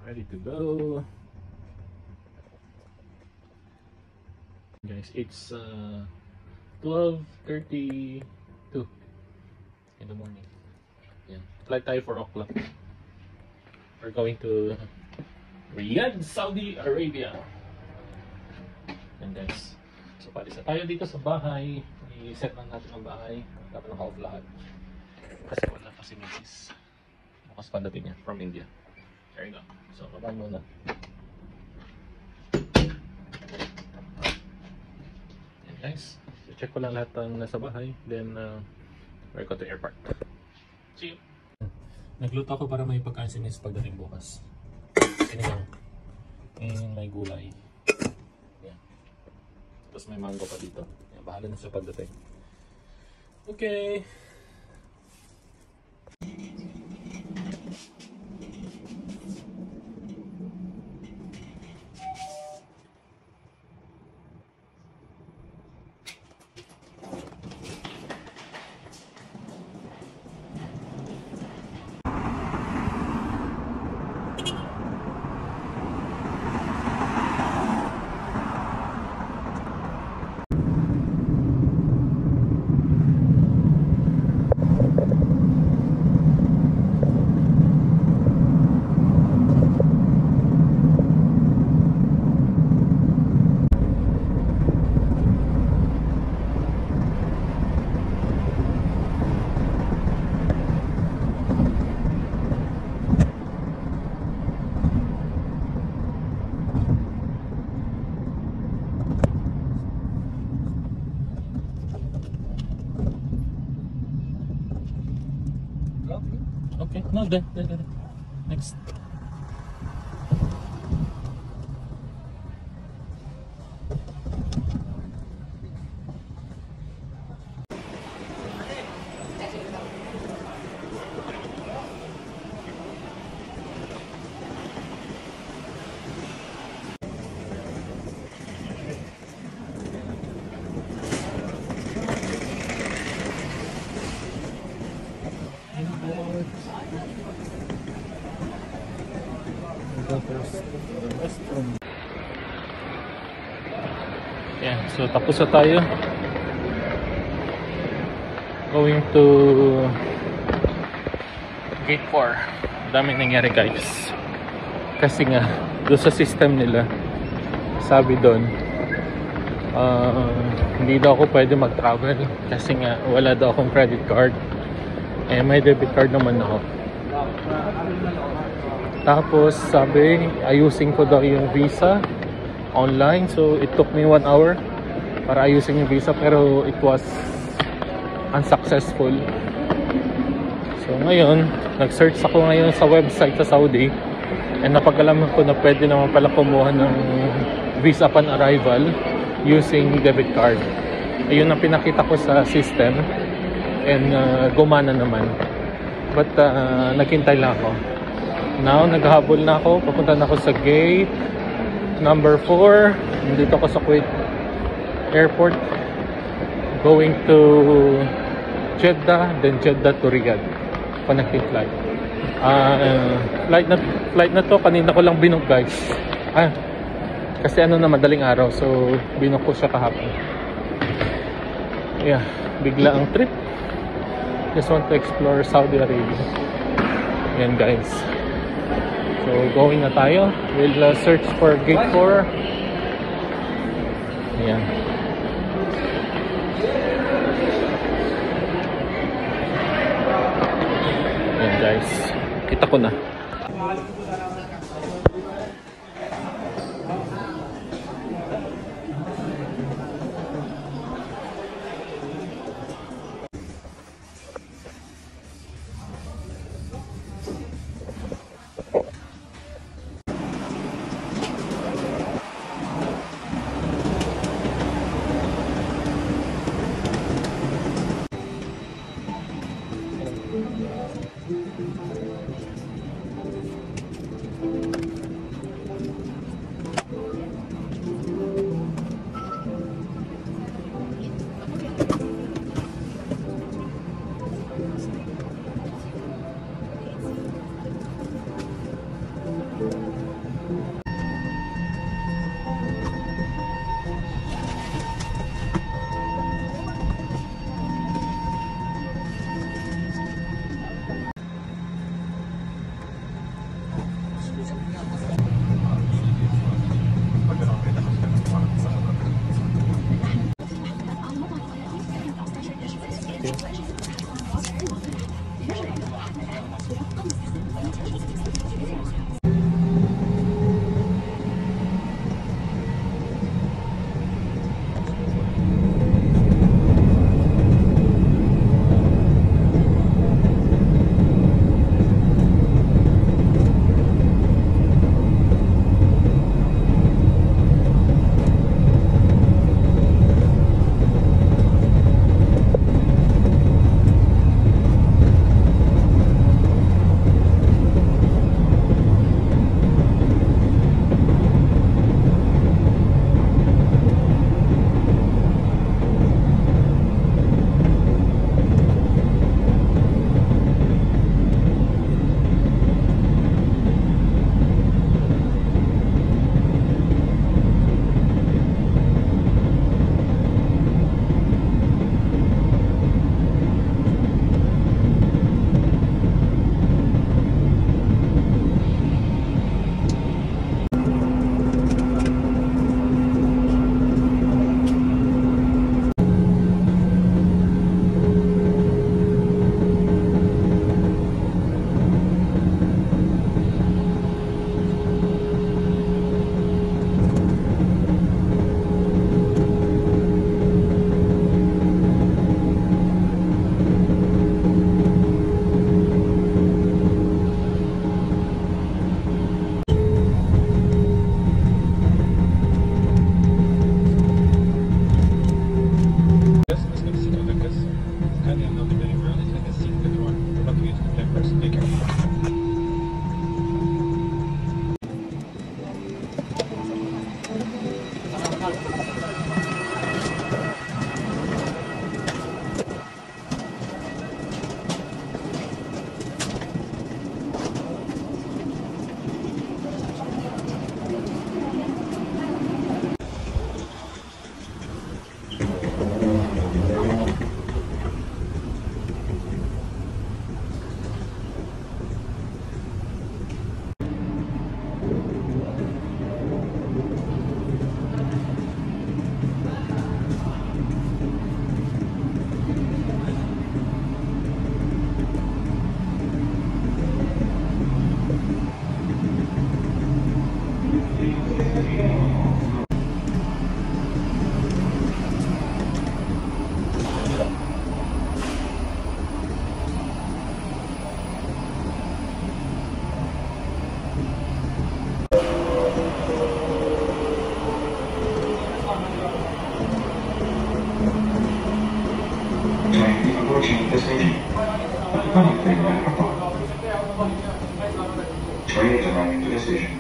Ready to go. Guys, it's 12:32 in the morning. Yeah. Flight tayo 4 o'clock. We're going to Riyadh, Saudi Arabia. And guys, so palis na tayo dito sa bahay. I-set lang natin ang bahay. Dapat naka-off lahat. Kasi wala pa si Mrs. Bukas pa dating niya from India. There you go. So, baba muna. And guys, so check ko lang lahat ng nasa bahay. Then, we're going to airport. See you! Nagluto ako para may pagkain si Mrs. pagdating bukas. Sinigang. And may gulay. Yan. Tapos may mango pa dito. Yan, bahala na siya pagdating. Okay. Okay, no, there. Next. Yeah, so tapos na tayo. Going to Gate 4. Daming nangyari guys. Kasi nga, doon sa system nila, sabi doon, hindi daw ako pwede mag-travel kasi nga wala daw akong credit card. Eh, may debit card naman ako. Tapos sabi, ayusin ko daw yung visa online. So it took me 1 hour para ayusin yung visa, pero it was unsuccessful. So ngayon, nag-search ako ngayon sa website sa Saudi, and napag-alaman ko na pwede naman pala kumuha ng visa upon arrival using debit card. Ayun ang pinakita ko sa system, and gumana naman. But naghintay lang ako. Now, naghahabol na ako. Papunta na ako sa gate number 4. Nandito ako sa Kuwait Airport. Going to Jeddah, then Jeddah to Riyadh. Connecting flight. Flight na to, kanina ko lang binok guys. Kasi ano na, madaling araw. So, binok ko siya kahapon. Yeah, bigla ang trip. Just want to explore Saudi Arabia. Yan guys. So going na tayo. We'll search for gate 4. Yan. Yan guys. Kita ko na. Thank you for watching the station. Running thing, Trains arriving to the station.